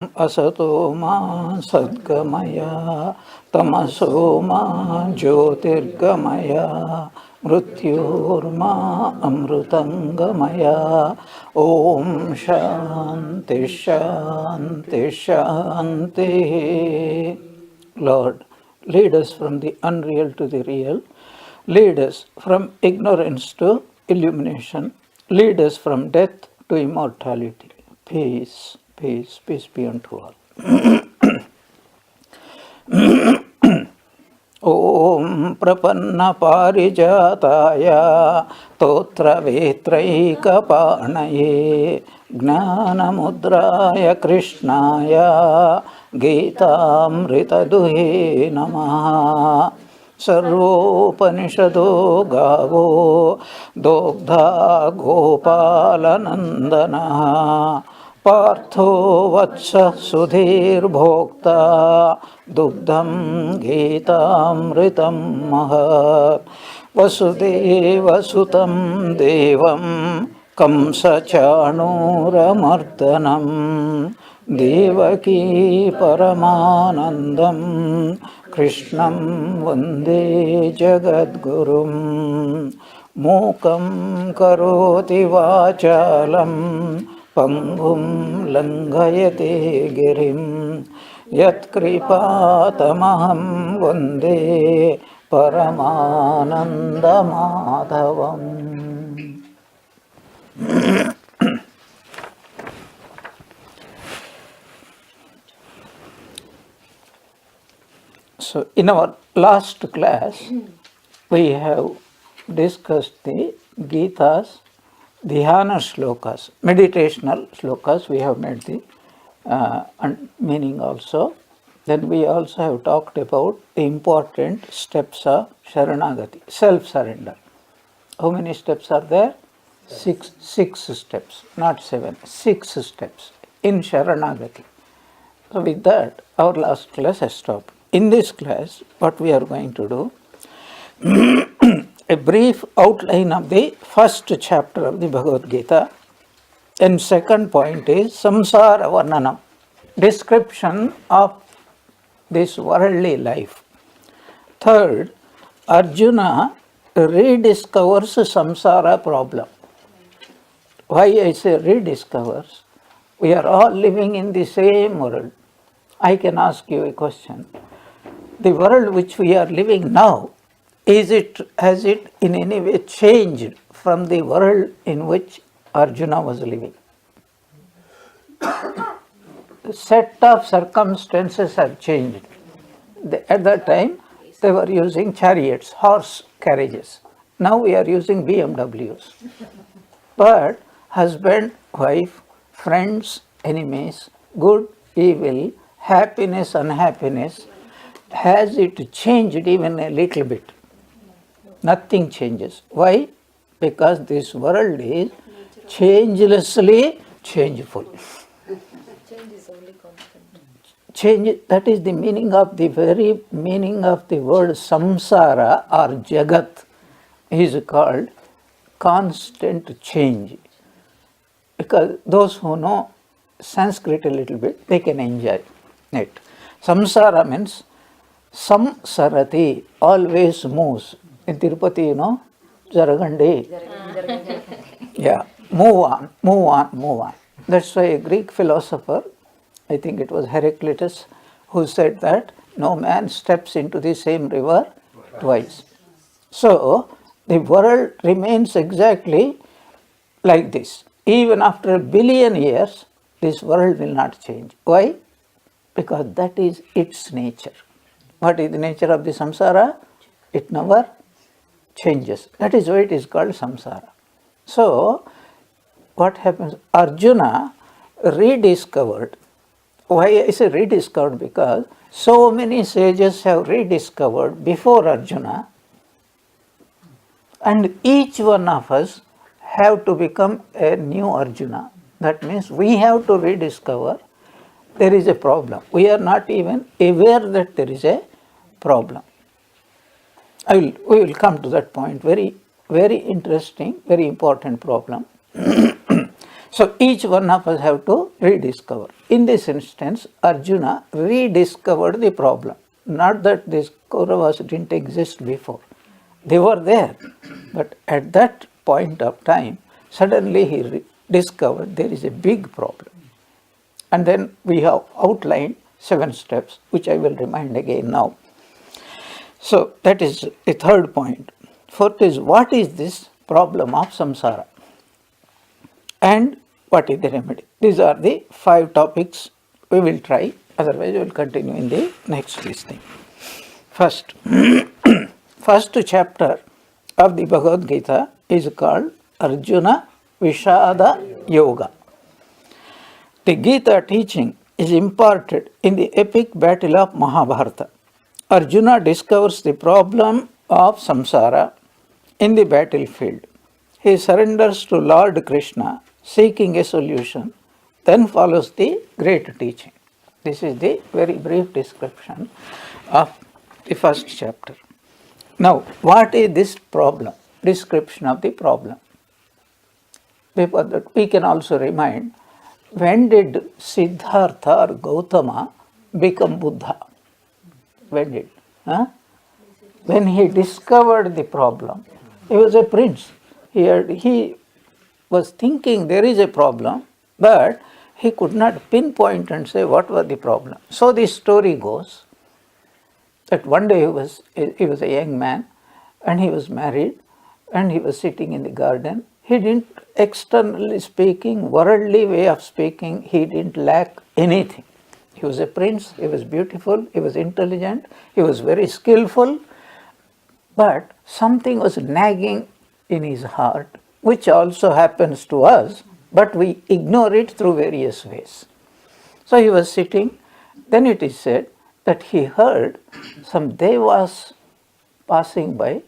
Asato ma sadgamaya tamaso ma jyotirgamaya mrityorma amrutangamaya. Om Shanti Shanti Shanti. Lord, lead us from the unreal to the real. Lead us from ignorance to illumination. Lead us from death to immortality. Peace, peace, peace be unto all. Om Prapanna Parijataya Totra Vetraikapanaye Gnanamudraya Krishnaya Gita Duhe Namaha. Sarvopanishado Gavo Dogdha Gopalanandana Partho Vatsa Sudhir Bhokta Dugdham Gitamritam Mahat Vasudeva Sutam Devam Kamsa Chanuramardanam Devaki Paramanandam Krishnam Vande Jagadgurum Mukam Karoti Vachalam Pangum Langayate Girim Yat Kripatamaham Vande Paramananda Madhavam. So, in our last class, we have discussed the Gita's dhyana shlokas, meditational shlokas. We have made the meaning also. Then we also have talked about the important steps of Sharanagati, self-surrender. How many steps are there? Six steps, not 7, 6 steps in Sharanagati. So with that, our last class has stopped. In this class, what we are going to do, a brief outline of the first chapter of the Bhagavad Gita, and second point is Samsara Varnanam, description of this worldly life. Third, Arjuna rediscovers samsara problem. Why I say rediscovers? We are all living in the same world. I can ask you a question. The world which we are living now, has it in any way changed from the world in which Arjuna was living? The set of circumstances have changed. At that time, they were using chariots, horse carriages. Now we are using BMWs. But husband, wife, friends, enemies, good, evil, happiness, unhappiness, has it changed even a little bit? Nothing changes. Why? Because this world is changelessly changeful. Change is only constant. Change, that is the meaning of the very meaning of the word samsara or jagat is called constant change. Because those who know Sanskrit a little bit, they can enjoy it. Samsara means samsarati, always moves. In Tirupati, you know, Jaragandi. Yeah, move on. That's why a Greek philosopher, I think it was Heraclitus, who said that no man steps into the same river twice. So, the world remains exactly like this. Even after 1 billion years, this world will not change. Why? Because that is its nature. What is the nature of the samsara? It never changes. That is why it is called samsara. So, what happens? Arjuna rediscovered. Why I say rediscovered? Because so many sages have rediscovered before Arjuna, and each one of us have to become a new Arjuna. That means we have to rediscover there is a problem. We are not even aware that there is a problem. We will come to that point. Very, very interesting, very important problem. So each one of us have to rediscover. In this instance, Arjuna rediscovered the problem. Not that these Kauravas didn't exist before. They were there. But at that point of time, suddenly he discovered there is a big problem. And then we have outlined 7 steps, which I will remind again now. So that is the third point. Fourth is, what is this problem of samsara? And what is the remedy? These are the 5 topics we will try, otherwise we will continue in the next listing. First, first chapter of the Bhagavad Gita is called Arjuna Vishada Yoga. The Gita teaching is imparted in the epic battle of Mahabharata. Arjuna discovers the problem of samsara in the battlefield. He surrenders to Lord Krishna, seeking a solution, then follows the great teaching. This is the very brief description of the first chapter. Now, what is this problem? Description of the problem. Before that, we can also remind, when did Siddhartha or Gautama become Buddha? When did? When he discovered the problem. He was a prince. He was thinking there is a problem, but he could not pinpoint and say what was the problem. So the story goes that one day he was a young man and he was married and he was sitting in the garden. He didn't, externally speaking, worldly way of speaking, he didn't lack anything. He was a prince, he was beautiful, he was intelligent, he was very skillful, but something was nagging in his heart, which also happens to us, but we ignore it through various ways. So he was sitting, then it is said that he heard some devas passing by,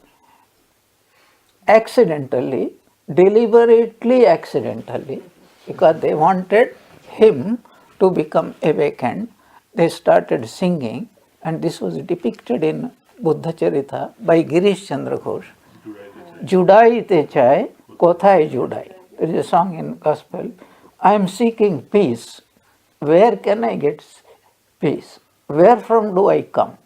accidentally, deliberately accidentally, because they wanted him to become awakened. They started singing, and this was depicted in Buddha Charita by Girish Chandra Ghosh. Judai te chai, kothai judai. There is a song in gospel. I am seeking peace. Where can I get peace? Where from do I come?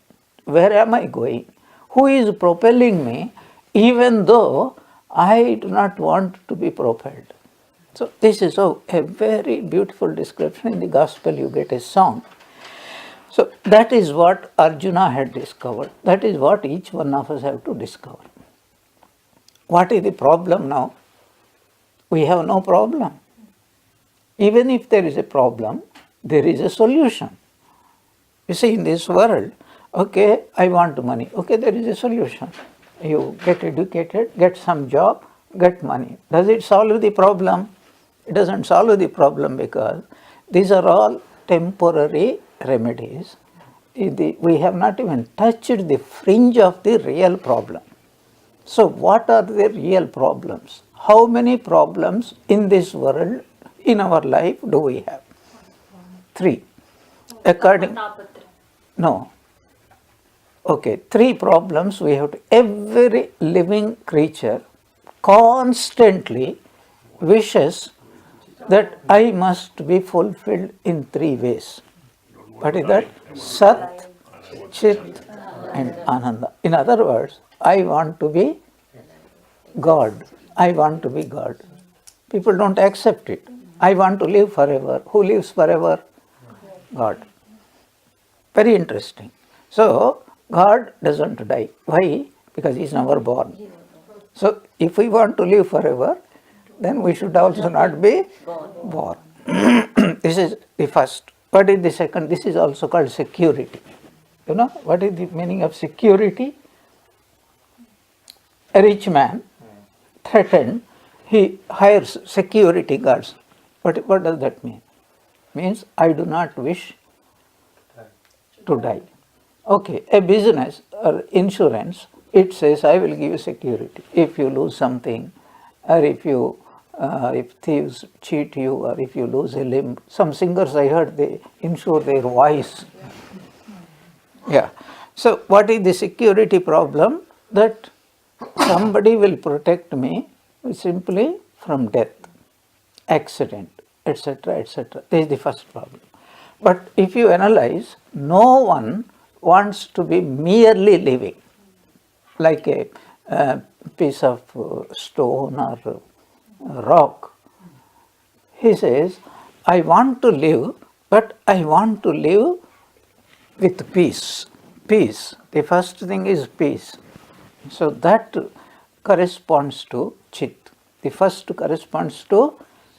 Where am I going? Who is propelling me, even though I do not want to be propelled? So this is a very beautiful description. In the gospel you get a song. So that is what Arjuna had discovered. That is what each one of us have to discover. What is the problem now? We have no problem. Even if there is a problem, there is a solution. You see, in this world, okay, I want money. Okay, there is a solution. You get educated, get some job, get money. Does it solve the problem? It doesn't solve the problem, because these are all temporary remedies. We have not even touched the fringe of the real problem. So what are the real problems? How many problems in this world, in our life, do we have? 3. No. Okay, 3 problems we have. Every living creature constantly wishes that I must be fulfilled in 3 ways. What is that? Sat, Chit and Ananda. In other words, I want to be God. I want to be God. People don't accept it. I want to live forever. Who lives forever? God. Very interesting. So, God doesn't die. Why? Because He is never born. So, if we want to live forever, then we should also not be born. This is the first. What is the second? This is also called security. You know, what is the meaning of security? A rich man, threatened, he hires security guards. What does that mean? Means I do not wish to die. Okay, a business or insurance, it says I will give you security. If you lose something, or if thieves cheat you, or if you lose a limb. Some singers I heard, they insure their voice. Yeah. So what is the security problem? That somebody will protect me simply from death. accident, etc., etc. This is the first problem. But if you analyze, no one wants to be merely living, like a piece of stone or rock. He says, I want to live, but I want to live with peace. Peace. The first thing is peace. So that corresponds to Chit. The first corresponds to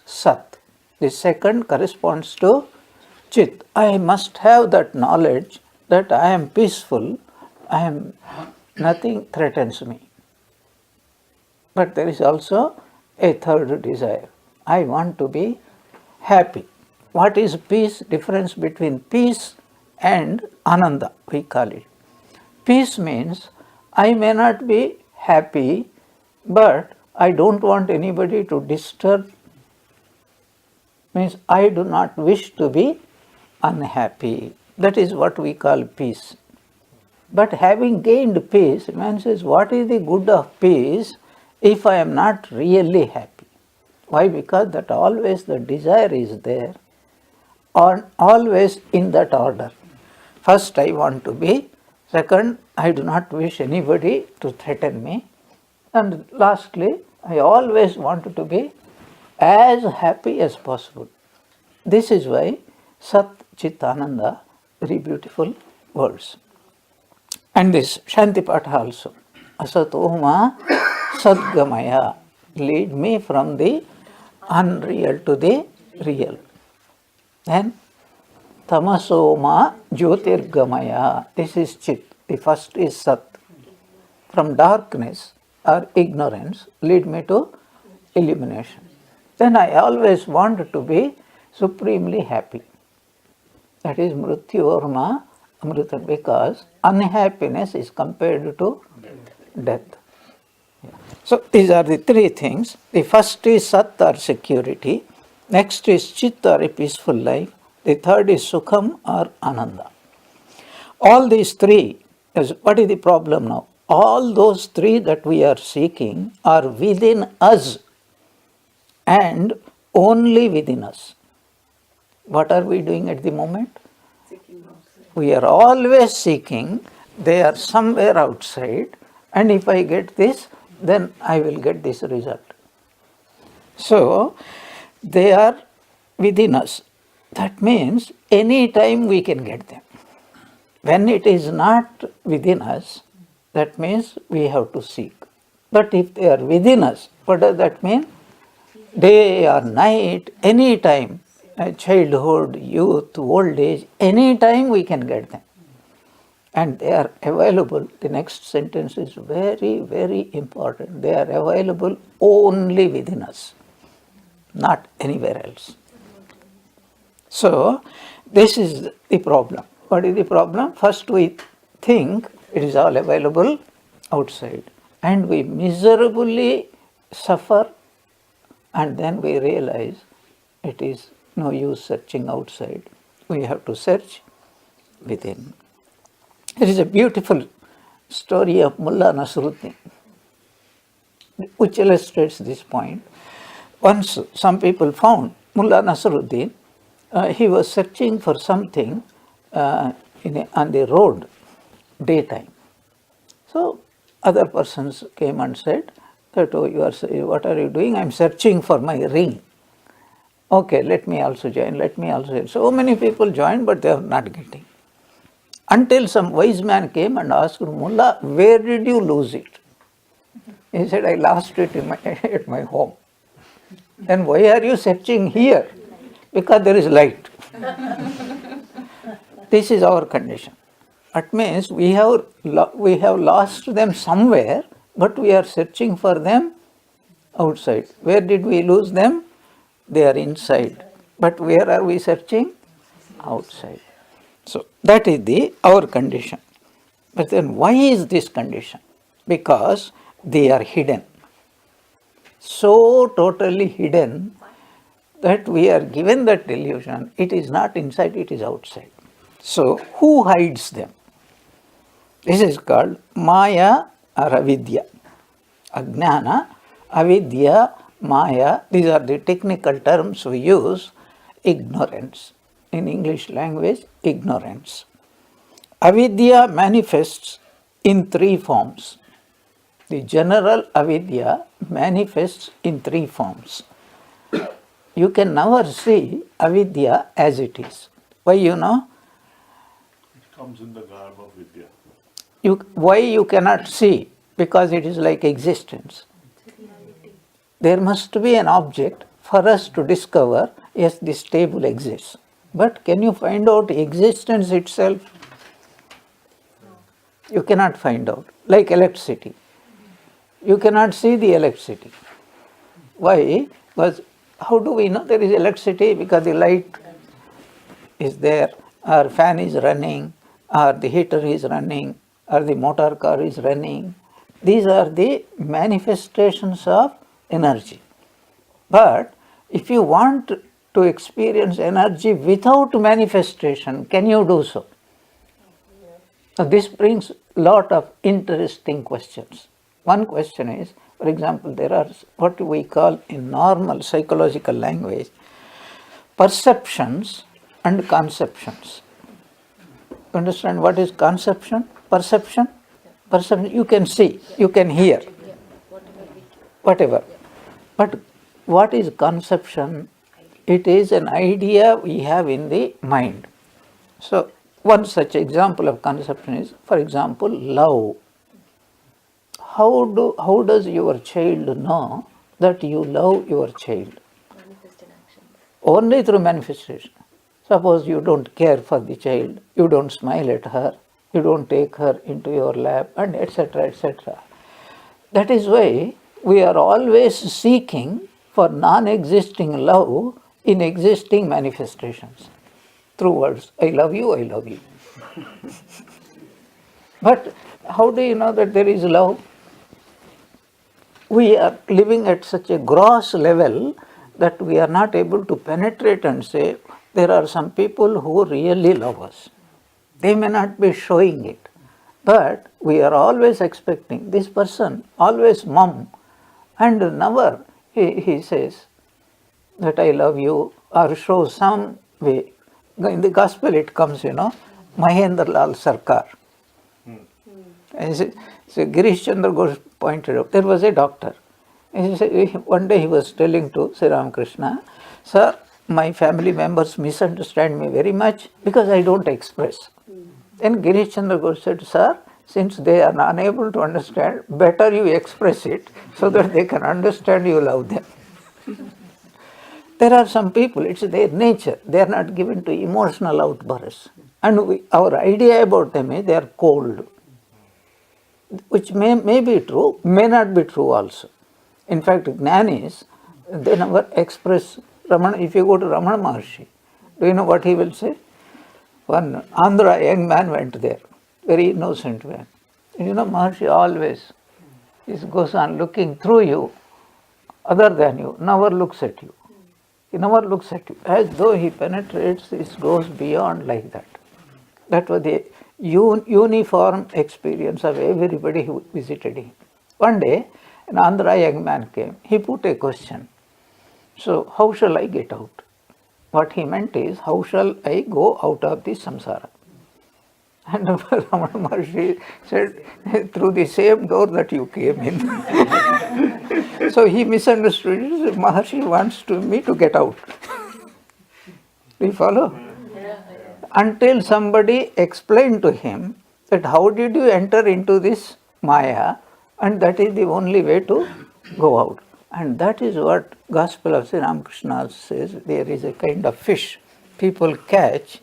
Sat. The second corresponds to Chit. I must have that knowledge that I am peaceful, nothing threatens me. But there is also a third desire. I want to be happy. What is peace? Difference between peace and Ananda, we call it. Peace means I may not be happy, but I don't want anybody to disturb. Means I do not wish to be unhappy. That is what we call peace. But having gained peace, man says, what is the good of peace if I am not really happy? Why? Because that always the desire is there, or always in that order. First, I want to be. Second, I do not wish anybody to threaten me. And lastly, I always want to be as happy as possible. This is why Sat Chit Ananda, very beautiful words. And this Shantipatha also. Asatoma Sadgamaya, lead me from the unreal to the real. Then Tamasoma Jyotirgamaya, this is Chit. The first is Sat. From darkness or ignorance, lead me to illumination. Then I always want to be supremely happy. That is Mrityorma Amrita, because unhappiness is compared to death. Yeah. So these are the three things. The first is Sat or security. Next is Chit or a peaceful life. The third is Sukham or Ananda. All these three, what is the problem now? All those three that we are seeking are within us and only within us. What are we doing at the moment? We are always seeking, they are somewhere outside, and if I get this, then I will get this result. So, they are within us. That means any time we can get them. When it is not within us, that means we have to seek. But if they are within us, what does that mean? Day or night, any time, childhood, youth, old age, any time we can get them. And they are available. The next sentence is very, very important. They are available only within us, not anywhere else. So, this is the problem. What is the problem? First we think it is all available outside, and we miserably suffer, and then we realize it is no use searching outside. We have to search within. There is a beautiful story of Mullah Nasruddin which illustrates this point. Once some people found Mullah Nasruddin, he was searching for something on the road, daytime. So other persons came and said that, oh, what are you doing? I am searching for my ring. Okay, let me also join, let me also join. So many people joined, but they are not getting. Until some wise man came and asked, Mullah, where did you lose it? He said, I lost it at my home. Then why are you searching here? Because there is light. This is our condition. That means we have lost them somewhere, but we are searching for them outside. Where did we lose them? They are inside. But where are we searching? Outside. So that is our condition. But then why is this condition? Because they are hidden. So totally hidden that we are given that delusion. It is not inside, it is outside. So who hides them? This is called Maya or Avidya. Ajnana, Avidya Maya, these are the technical terms we use, ignorance. In English language, ignorance. Avidya manifests in three forms. The general avidya manifests in three forms. You can never see avidya as it is. Why you know? It comes in the garb of Vidya. Why you cannot see? Because it is like existence. There must be an object for us to discover, yes, this table exists. But can you find out existence itself? You cannot find out. Like electricity. You cannot see the electricity. Why? Because how do we know there is electricity? Because the light is there, or fan is running, or the heater is running, or the motor car is running. These are the manifestations of energy. But if you want to experience energy without manifestation, can you do so? So this brings a lot of interesting questions. One question is, for example, there are what we call in normal psychological language, perceptions and conceptions. You understand what is conception? Perception? Perception, you can see, you can hear, whatever. But what is conception? It is an idea we have in the mind. So, one such example of conception is, for example, love. How does your child know that you love your child? Manifest in action. Only through manifestation. Suppose you don't care for the child, you don't smile at her, you don't take her into your lap, and etc., etc. That is why we are always seeking for non-existing love in existing manifestations. Through words, I love you, I love you. But how do you know that there is love? We are living at such a gross level that we are not able to penetrate and say, there are some people who really love us. They may not be showing it, but we are always expecting this person, always mum, and never he says that I love you or shows some way. In the gospel it comes, Mahendra Lal Sarkar. So Girish Chandra Ghosh pointed out, there was a doctor. One day he was telling to Sri Ramakrishna, sir, my family members misunderstand me very much because I don't express. Then Girish Chandra Ghosh said, sir, since they are unable to understand, better you express it so that they can understand you love them. There are some people, it's their nature, they are not given to emotional outbursts. And our idea about them is they are cold, which may be true, may not be true also. In fact, Jnanis, they never express. Ramana, if you go to Ramana Maharshi, do you know what he will say? One Andhra young man went there, very innocent man. Maharshi always goes on looking through you, other than you, never looks at you. He never looks at you. As though he penetrates, it goes beyond like that. That was the uniform experience of everybody who visited him. One day, an Andhra young man came. He put a question. So, how shall I get out? What he meant is, how shall I go out of this samsara? And Ramana Maharshi said, through the same door that you came in. So he misunderstood it. Maharshi wants me to get out. Do you follow? Until somebody explained to him that how did you enter into this Maya, and that is the only way to go out. And that is what Gospel of Sri Ramakrishna says. There is a kind of fish people catch.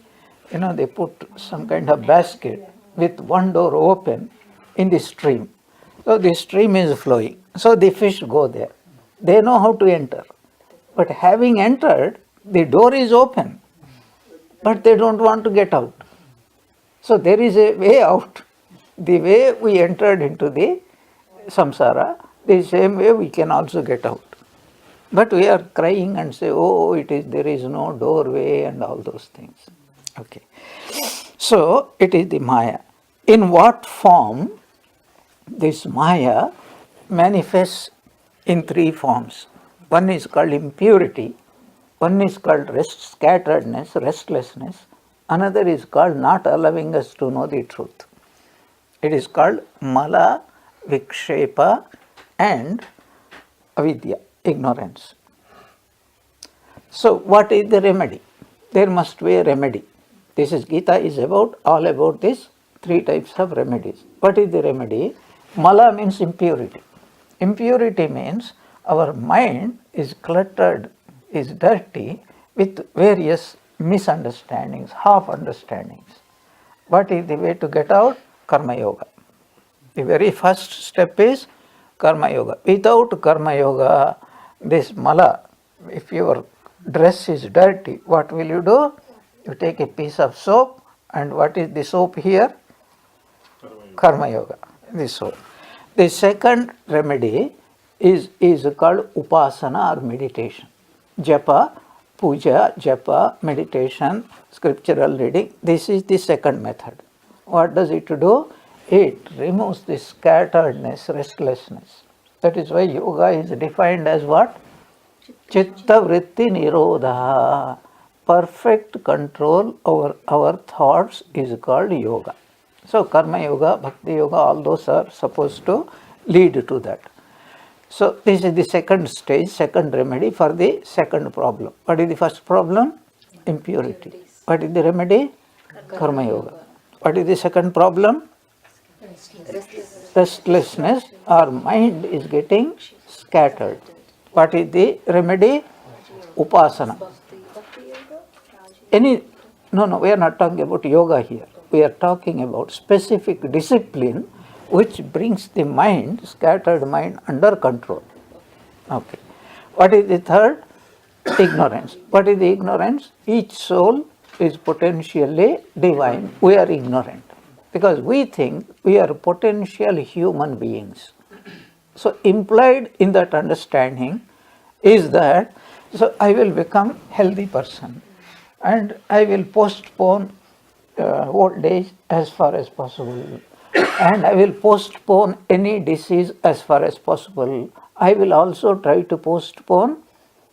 They put some kind of basket with one door open in the stream. So the stream is flowing. So the fish go there. They know how to enter. But having entered, the door is open. But they don't want to get out. So there is a way out. The way we entered into the samsara, the same way we can also get out. But we are crying and say, there is no doorway and all those things. Okay. So it is the Maya. In what form this Maya manifests in three forms? One is called impurity, one is called scatteredness, restlessness, another is called not allowing us to know the truth. It is called mala, vikshepa and avidya, ignorance. So what is the remedy? There must be a remedy. This is Gita is all about these three types of remedies. What is the remedy? Mala means impurity. Impurity means our mind is cluttered, is dirty with various misunderstandings, half understandings. What is the way to get out? Karma yoga. The very first step is karma yoga. Without karma yoga, this mala, if your dress is dirty, what will you do? You take a piece of soap, and what is the soap here? Karma yoga, the soap. The second remedy is called upasana or meditation. Japa, puja, japa, meditation, scriptural reading. This is the second method. What does it do? It removes the scatteredness, restlessness. That is why yoga is defined as what? Chitta vritti nirodha. Perfect control over our thoughts is called yoga. So karma yoga, bhakti yoga, all those are supposed to lead to that. So this is the second stage, second remedy for the second problem. What is the first problem? Impurity. What is the remedy? Karma yoga. What is the second problem? Restlessness. Our mind is getting scattered. What is the remedy? Upasana. No, we are not talking about yoga here. We are talking about specific discipline which brings the mind, scattered mind, under control. Okay. What is the third? Ignorance. What is the ignorance? Each soul is potentially divine. We are ignorant because we think we are potential human beings. So implied in that understanding is that, so I will become healthy person and I will postpone old age as far as possible, and I will postpone any disease as far as possible. I will also try to postpone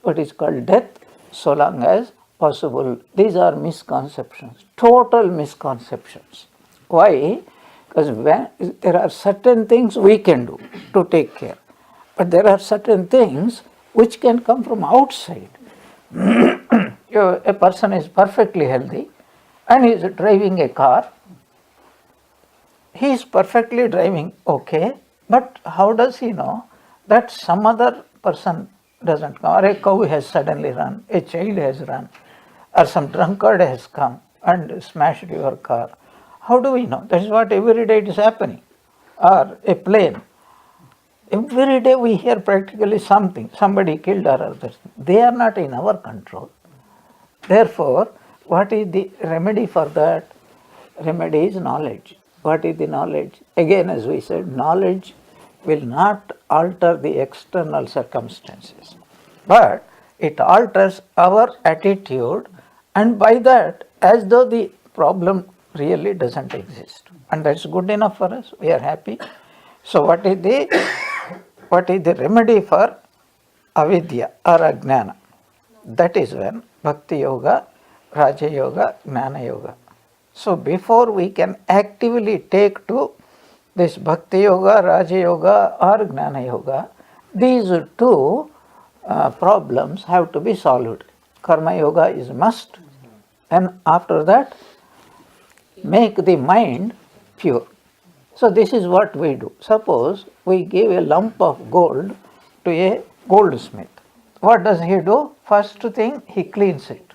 what is called death so long as possible. These are misconceptions, total misconceptions. Why? Because there are certain things we can do to take care, but there are certain things which can come from outside. A person is perfectly healthy and he is driving a car. He is perfectly driving okay, but how does he know that some other person doesn't come, or a cow has suddenly run, a child has run, or some drunkard has come and smashed your car? How do we know? That is what every day it is happening. Or a plane. Every day we hear practically something, somebody killed or others. They are not in our control. Therefore, what is the remedy for that? Remedy is knowledge. What is the knowledge? Again, as we said, knowledge will not alter the external circumstances, but it alters our attitude, and by that, as though the problem really doesn't exist. And that's good enough for us. We are happy. So what is the remedy for avidya or ajnana? That is when bhakti yoga, raja yoga, jnana yoga. So before we can actively take to this bhakti yoga, raja yoga or jnana yoga, these two problems have to be solved. Karma yoga is must, and after that make the mind pure. So this is what we do. Suppose we give a lump of gold to a goldsmith. What does he do? First thing, he cleans it.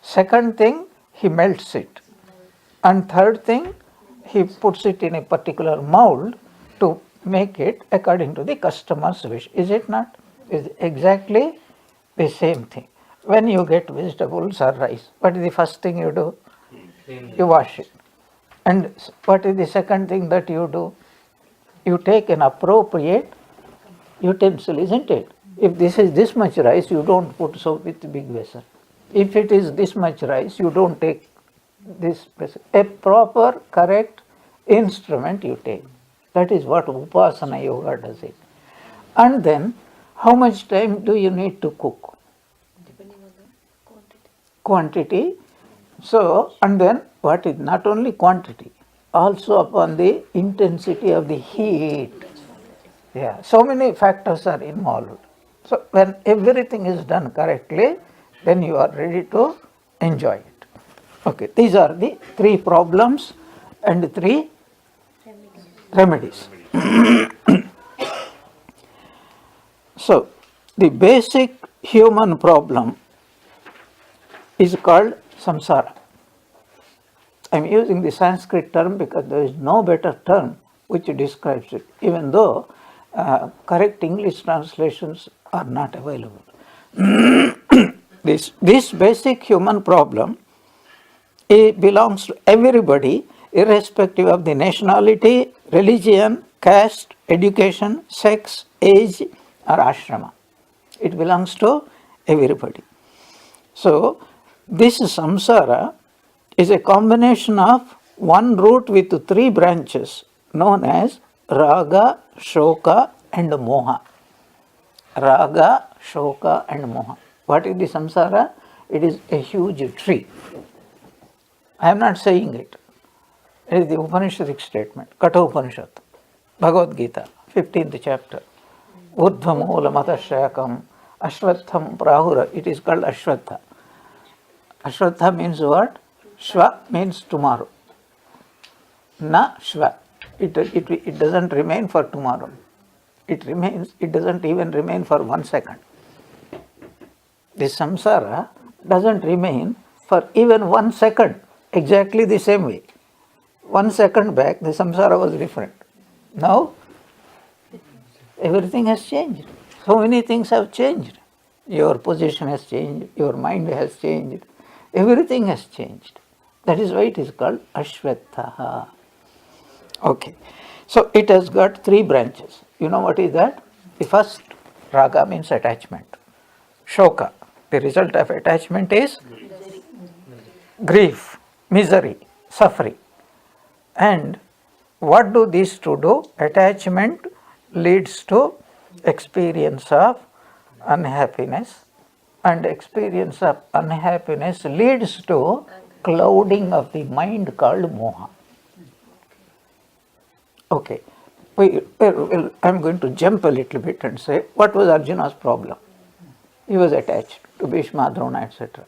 Second thing, he melts it. And third thing, he puts it in a particular mold to make it according to the customer's wish. Is it not? It's exactly the same thing. When you get vegetables or rice, what is the first thing you do? You wash it. And what is the second thing that you do? You take an appropriate utensil, isn't it? If this is this much rice, you don't put soap with big vessel. If it is this much rice, you don't take this vessel. A proper, correct instrument you take. That is what Upasana Yoga does it. And then, How much time do you need to cook? Depending on the Quantity. So, and then what is not only quantity, also upon the intensity of the heat. Yeah, so many factors are involved. So, when everything is done correctly, then you are ready to enjoy it. Okay, these are the three problems and three remedies. So, the basic human problem is called samsara. I am using the Sanskrit term because there is no better term which describes it, even though correct English translations are not available. This basic human problem, it belongs to everybody, irrespective of the nationality, religion, caste, education, sex, age, or ashrama. It belongs to everybody. So, this samsara is a combination of one root with three branches known as raga, shoka, and moha. Raga, shoka, and moha. What is the samsara? It is a huge tree. I am not saying it. It is the Upanishadic statement, Katha Upanishad, Bhagavad Gita, 15th chapter. Urdhva moola matashayakam, ashwatham prahura. It is called ashwatha. Ashwatha means what? Shva means tomorrow. Na shva. It doesn't remain for tomorrow. It doesn't even remain for 1 second. The samsara doesn't remain for even 1 second, exactly the same way. 1 second back, the samsara was different. Now, everything has changed. So many things have changed. Your position has changed, your mind has changed, everything has changed. That is why it is called Ashwatha. Okay. So it has got three branches. You know what is that? The first, raga, means attachment. Shoka, the result of attachment is grief, misery, suffering. And what do these two do? Attachment leads to experience of unhappiness, and experience of unhappiness leads to clouding of the mind called moha. Okay, I am going to jump a little bit and say, what was Arjuna's problem? He was attached to Bhishma, Drona, etc.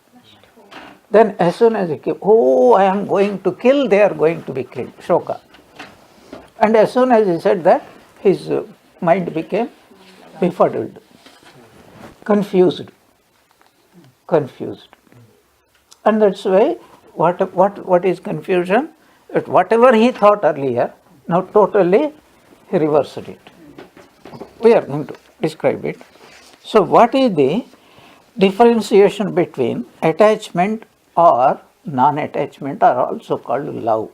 Then as soon as he came, I am going to kill, they are going to be killed, shoka. And as soon as he said that, his mind became befuddled, confused. And that's why, what is confusion? That whatever he thought earlier, now totally he reversed it. We are going to describe it. So what is the differentiation between attachment or non-attachment, are also called love?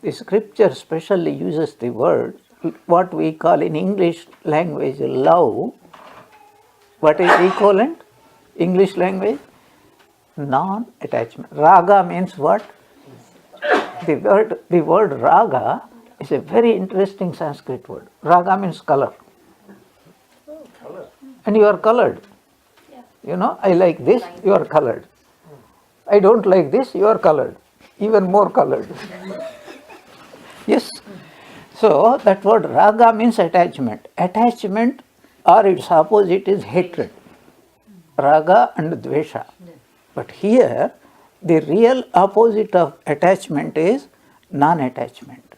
The scripture specially uses the word, what we call in English language love. What is equivalent? English language? Non-attachment. Raga means what? The word raga is a very interesting Sanskrit word. Raga means color. And you are colored. You know, I like this, you are colored. I don't like this, you are colored. Even more colored. Yes. So that word raga means attachment. Attachment or its opposite is hatred. Raga and dvesha. But here the real opposite of attachment is non-attachment.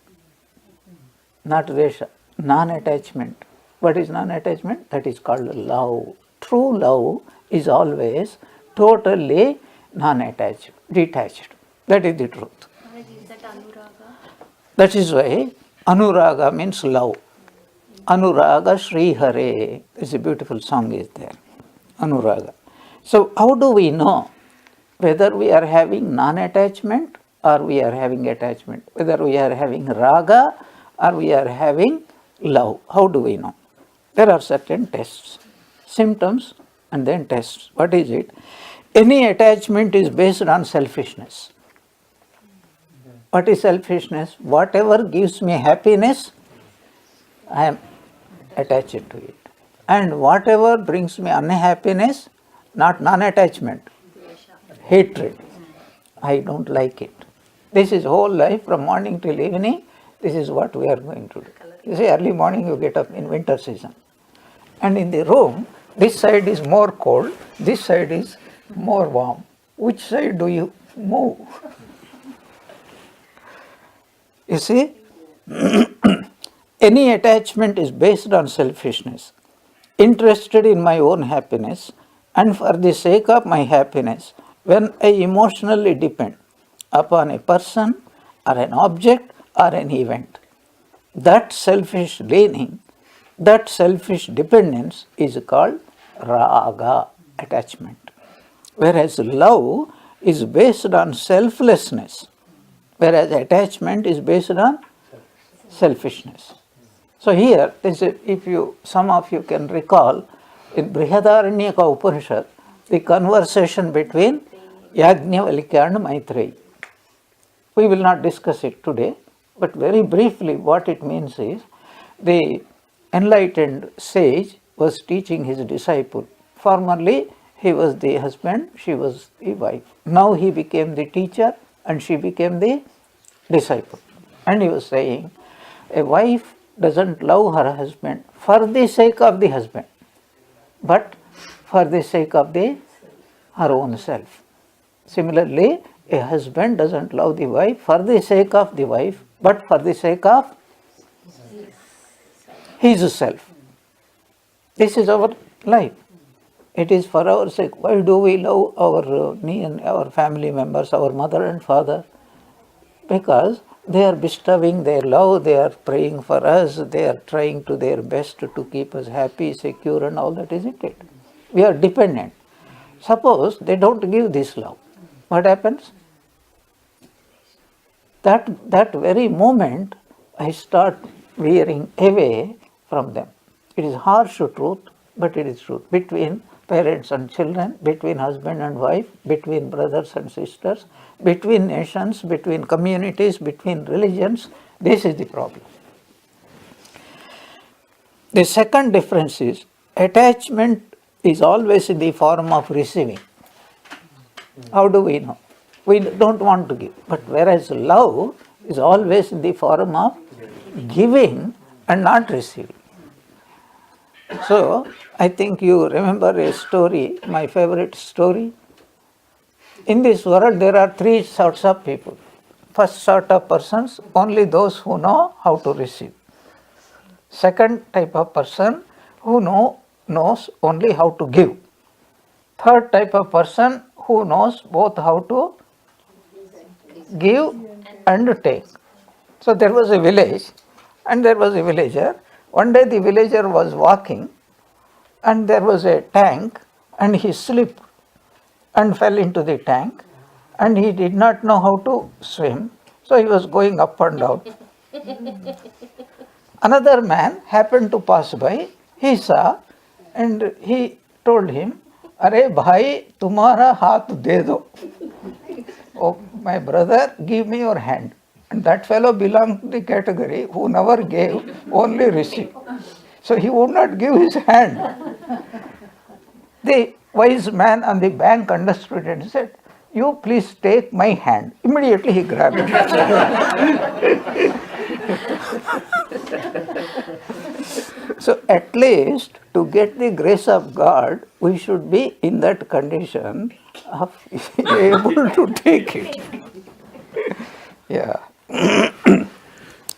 Not dvesha, non-attachment. What is non-attachment? That is called love. True love is always totally non-attached, detached. That is the truth. Is that anuraga? That is why anuraga means love. Anuraga Sri Hare. There's a beautiful song is there. Anuraga. So how do we know whether we are having non-attachment or we are having attachment? Whether we are having raga or we are having love? How do we know? There are certain tests, symptoms and then tests. What is it? Any attachment is based on selfishness. What is selfishness? Whatever gives me happiness, I am attached to it. And whatever brings me unhappiness, not non-attachment, hatred. I don't like it. This is whole life from morning till evening. This is what we are going to do. You see, early morning you get up in winter season. And in the room, this side is more cold, this side is more warm. Which side do you move? You see, any attachment is based on selfishness. Interested in my own happiness, and for the sake of my happiness, when I emotionally depend upon a person or an object or an event, that selfish leaning, that selfish dependence is called raga, attachment. Whereas love is based on selflessness, whereas attachment is based on selfishness. So here, some of you can recall, in Brihadaranyaka Upanishad, the conversation between Yajnavalkya and Maitreyi. We will not discuss it today, but very briefly what it means is, the enlightened sage was teaching his disciple. Formerly, he was the husband, she was the wife. Now he became the teacher and she became the disciple. And he was saying, a wife doesn't love her husband for the sake of the husband, but for the sake of her own self. Similarly, a husband doesn't love the wife for the sake of the wife, but for the sake of his self. This is our life. It is for our sake. Why do we love our family members, our mother and father? Because they are bestowing their love, they are praying for us, they are trying to their best to keep us happy, secure and all that, isn't it? We are dependent. Suppose they don't give this love. What happens? That very moment I start veering away from them. It is harsh truth, but it is truth. Between parents and children, between husband and wife, between brothers and sisters, between nations, between communities, between religions, this is the problem. The second difference is, attachment is always in the form of receiving. How do we know? We don't want to give. But whereas love is always in the form of giving and not receiving. So, I think you remember a story, my favorite story. In this world, there are three sorts of people. First sort of persons, only those who know how to receive. Second type of person, who knows only how to give. Third type of person, who knows both how to give and take. So there was a village and there was a villager. One day the villager was walking and there was a tank and he slipped and fell into the tank and he did not know how to swim. So he was going up and down. Another man happened to pass by. He saw and he told him, "Arey bhai, tumhara haath de do." Oh, my brother, give me your hand. And that fellow belonged to the category who never gave, only received. So he would not give his hand. The wise man on the bank understood and said, "You please take my hand." Immediately he grabbed it. So at least to get the grace of God, we should be in that condition of able to take it. Yeah.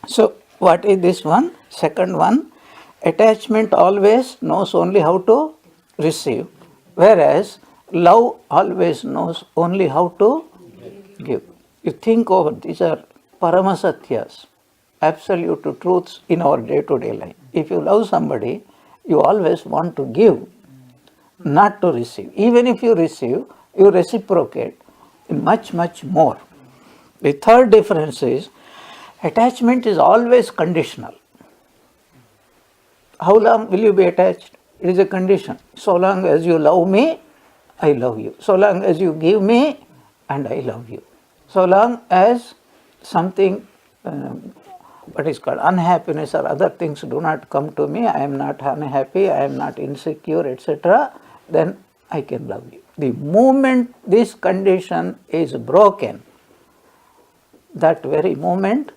So what is this one? Second one, attachment always knows only how to receive, whereas love always knows only how to give. You think over, these are paramasatyas, absolute truths in our day-to-day life. If you love somebody, you always want to give, not to receive. Even if you receive, you reciprocate in much, much more. The third difference is, attachment is always conditional. How long will you be attached? It is a condition. So long as you love me, I love you. So long as you give me, and I love you. So long as something what is called unhappiness or other things do not come to me, I am not unhappy, I am not insecure, etc., then I can love you. The moment this condition is broken, that very moment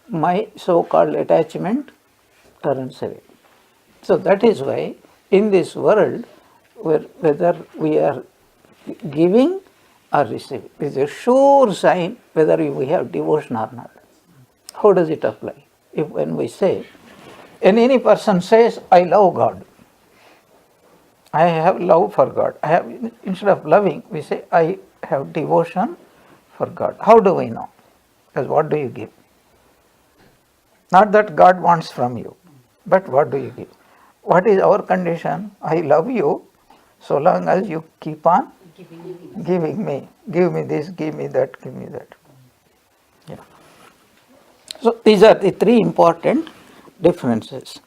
my so-called attachment turns away. So that is why in this world, whether we are giving or receiving, is a sure sign whether we have devotion or not. How does it apply? If when we say, and any person says, I love God, I have love for God, I have, instead of loving, we say, I have devotion for God. How do we know? Because what do you give? Not that God wants from you, but what do you give? What is our condition? I love you so long as you keep on giving me. Give me this, give me that, give me that. Yeah. So these are the three important differences.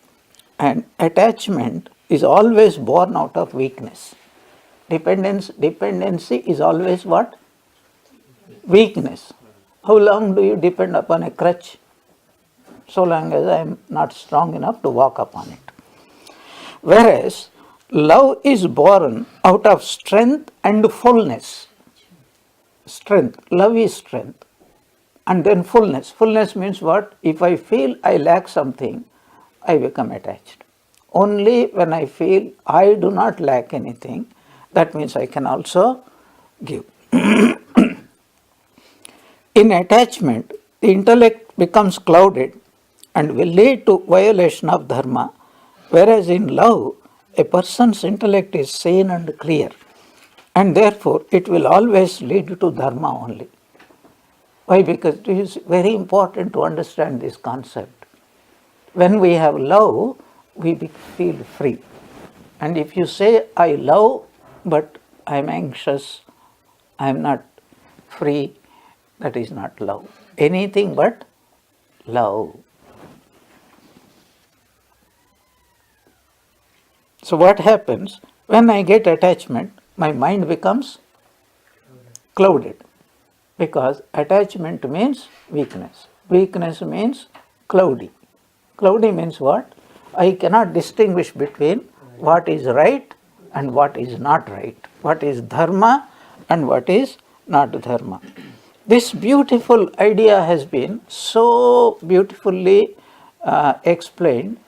And attachment is always born out of weakness. Dependency is always what? Weakness. How long do you depend upon a crutch? So long as I am not strong enough to walk upon it. Whereas love is born out of strength and fullness. Strength, love is strength. And then fullness. Fullness means what? If I feel I lack something, I become attached. Only when I feel I do not lack anything, that means I can also give. In attachment, the intellect becomes clouded and will lead to violation of dharma, whereas in love, a person's intellect is sane and clear, and therefore it will always lead to dharma only. Why? Because it is very important to understand this concept. When we have love, we feel free. And if you say, I love, but I am anxious, I am not free, that is not love. Anything but love. So what happens? When I get attachment, my mind becomes clouded. Because attachment means weakness. Weakness means cloudy. Cloudy means what? I cannot distinguish between what is right and what is not right. What is dharma and what is not dharma. This beautiful idea has been so beautifully explained.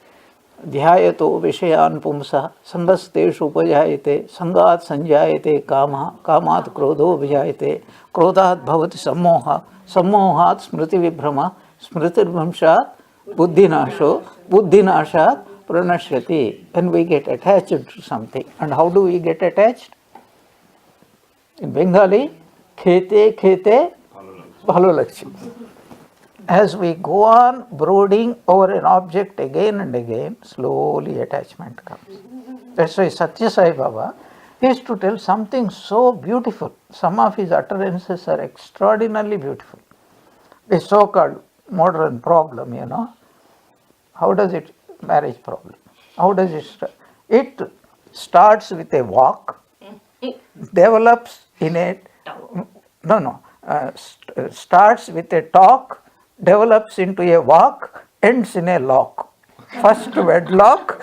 Dhyayato vishayan pumsa sangasteshu upajayate sangat sanjayate kama kamat krodho vijayate krodhat bhavati sammoha sammohat smriti vibhrama smriti vibhamshat buddhinasho buddhinashat pranashrati. When we get attached to something, and how do we get attached? In Bengali, khete khete bhalo lagche. As we go on brooding over an object again and again, slowly attachment comes. That's why Satya Sai Baba used to tell something so beautiful. Some of his utterances are extraordinarily beautiful. The so-called modern problem, how does it, marriage problem, how does it start? It starts with a walk, develops in a, starts with a talk, develops into a walk, ends in a lock. First wedlock,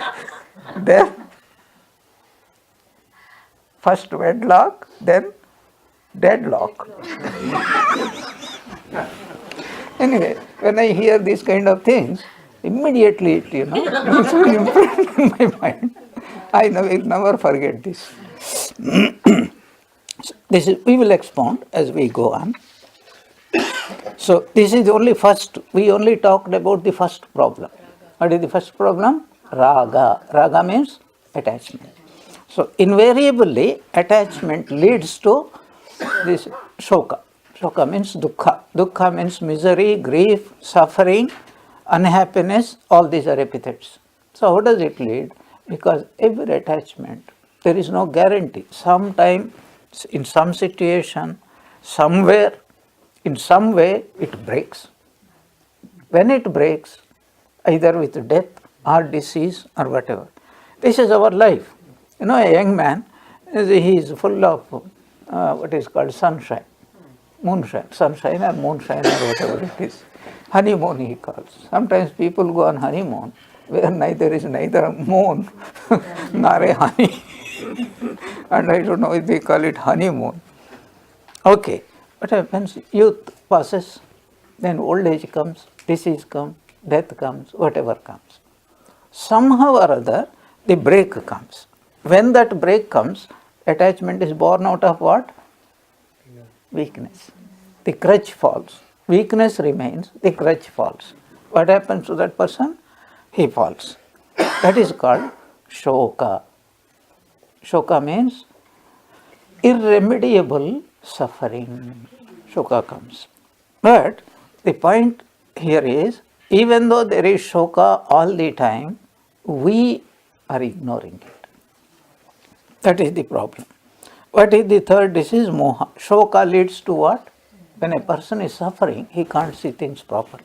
then deadlock. Anyway, when I hear these kind of things, immediately it, it's very impressed in my mind. I will never forget this. We will expound as we go on. So this is we only talked about the first problem. What is the first problem? Raga. Raga means attachment. So invariably attachment leads to this shoka. Shoka means dukkha. Dukkha means misery, grief, suffering, unhappiness, all these are epithets. So how does it lead? Because every attachment, there is no guarantee. Sometime, in some situation, somewhere, in some way, it breaks. When it breaks, either with death or disease or whatever. This is our life. A young man, he is full of what is called sunshine, moonshine, sunshine or moonshine or whatever it is. Honeymoon he calls. Sometimes people go on honeymoon where neither is neither a moon nor a honey. And I don't know if they call it honeymoon. Okay, what happens? Youth passes, then old age comes, disease comes, death comes, whatever comes. Somehow or other, the break comes. When that break comes, attachment is born out of what? Weakness. The crutch falls. Weakness remains, the crutch falls. What happens to that person? He falls. That is called shoka. Shoka means irremediable suffering. Shoka comes. But the point here is, even though there is shoka all the time, we are ignoring it. That is the problem. What is the third? This is moha. Shoka leads to what? When a person is suffering, he can't see things properly.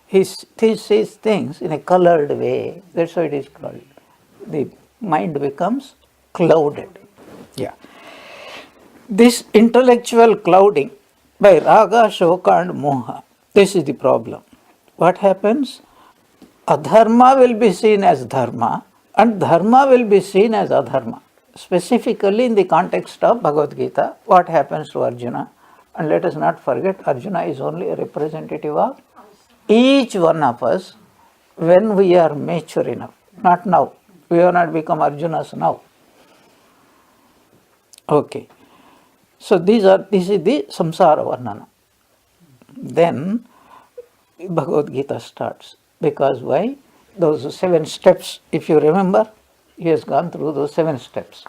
He sees things in a colored way. That's why it is called. The mind becomes clouded. Yeah. This intellectual clouding by raga, shoka and moha, this is the problem. What happens? Adharma will be seen as dharma and dharma will be seen as adharma. Specifically in the context of Bhagavad Gita, what happens to Arjuna? And let us not forget, Arjuna is only a representative of each one of us when we are mature enough. Not now. We have not become Arjunas now. Okay. So this is the samsara varnana. Then Bhagavad Gita starts. Because why? Those 7 steps, if you remember, he has gone through those 7 steps.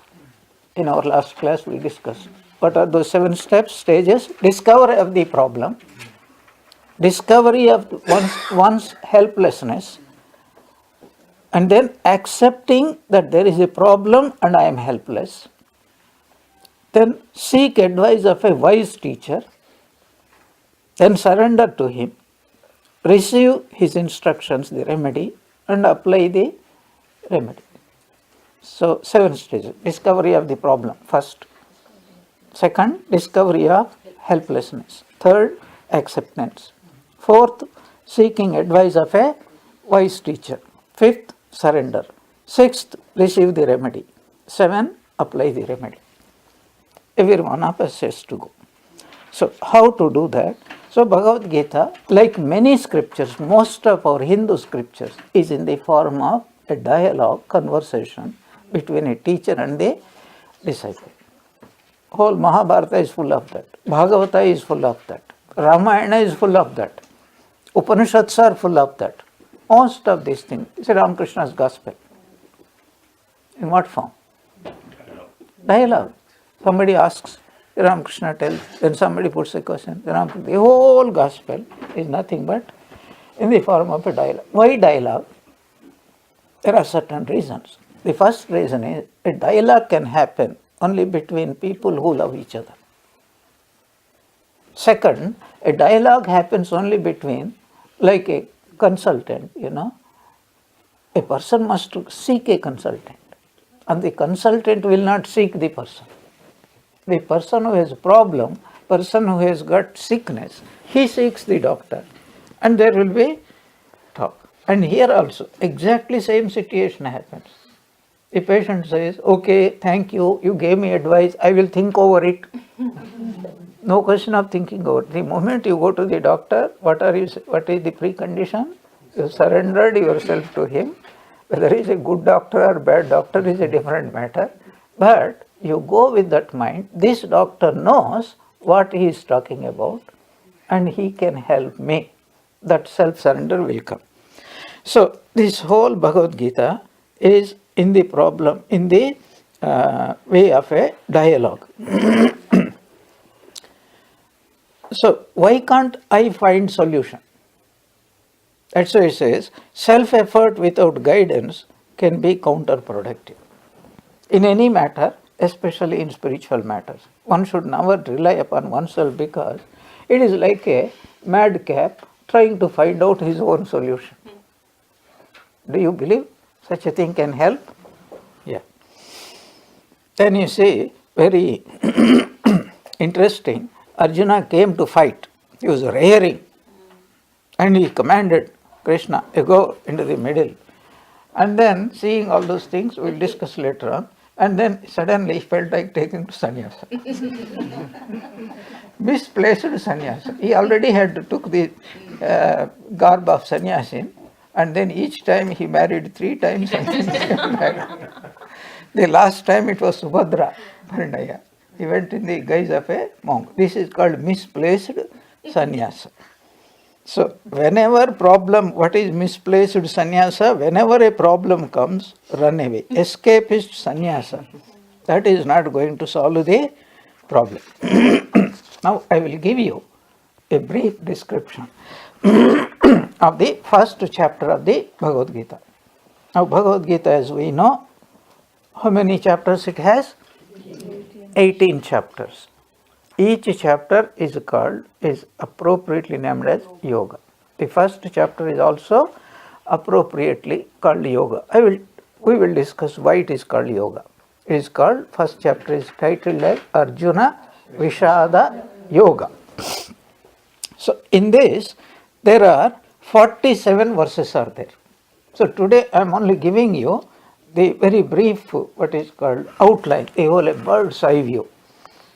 In our last class we discussed. What are those 7 steps, stages? Discovery of the problem, discovery of one's helplessness, and then accepting that there is a problem and I am helpless. Then seek advice of a wise teacher, then surrender to him, receive his instructions, the remedy, and apply the remedy. So 7 stages. Discovery of the problem, first. Second, discovery of helplessness. Third, acceptance. Fourth, seeking advice of a wise teacher. Fifth, surrender. Sixth, receive the remedy. 7, apply the remedy. Every one of us has to go. So, how to do that? So, Bhagavad Gita, like many scriptures, most of our Hindu scriptures, is in the form of a dialogue, conversation between a teacher and the disciple. Whole Mahabharata is full of that. Bhagavata is full of that. Ramayana is full of that. Upanishads are full of that. Most of these things is Ramakrishna's gospel. In what form? Dialogue. Somebody asks, Ramakrishna tells, then somebody puts a question. The whole gospel is nothing but in the form of a dialogue. Why dialogue? There are certain reasons. The first reason is a dialogue can happen only between people who love each other. Second, a dialogue happens only between, like a consultant, a person must seek a consultant, and the consultant will not seek the person. The person who has a problem, person who has got sickness, he seeks the doctor, and there will be talk. And here also, exactly same situation happens. The patient says, okay, thank you, you gave me advice, I will think over it. No question of thinking over it. The moment you go to the doctor, what is the precondition? You surrendered yourself to him. Whether he is a good doctor or bad doctor is a different matter. But you go with that mind, this doctor knows what he is talking about and he can help me. That self-surrender will come. So, this whole Bhagavad Gita is in the problem, in the way of a dialogue. So, why can't I find solution? That's why it says, self-effort without guidance can be counterproductive. In any matter, especially in spiritual matters, one should never rely upon oneself because it is like a madcap trying to find out his own solution. Do you believe such a thing can help? Yeah. Then you see, very interesting, Arjuna came to fight. He was raring. And he commanded Krishna, you go into the middle. And then, seeing all those things, we'll discuss later on. And then suddenly he felt like taking to sannyasa. Misplaced sannyasa. He already had took the garb of sannyasin, and then each time he married 3 times. And then he came back. The last time it was Subhadra Parinaya. He went in the guise of a monk. This is called misplaced sannyasa. So, whenever problem, what is misplaced sannyasa? Whenever a problem comes, run away. Escapist sannyasa. That is not going to solve the problem. Now, I will give you a brief description of the first chapter of the Bhagavad Gita. Now, Bhagavad Gita, as we know, how many chapters it has? 18 chapters. Each chapter is appropriately named as yoga. The first chapter is also appropriately called yoga. We will discuss why it is called yoga. It is called, first chapter is titled as Arjuna Vishada Yoga. So in this, there are 47 verses are there. So today I am only giving you the very brief, what is called outline, a whole bird's eye view.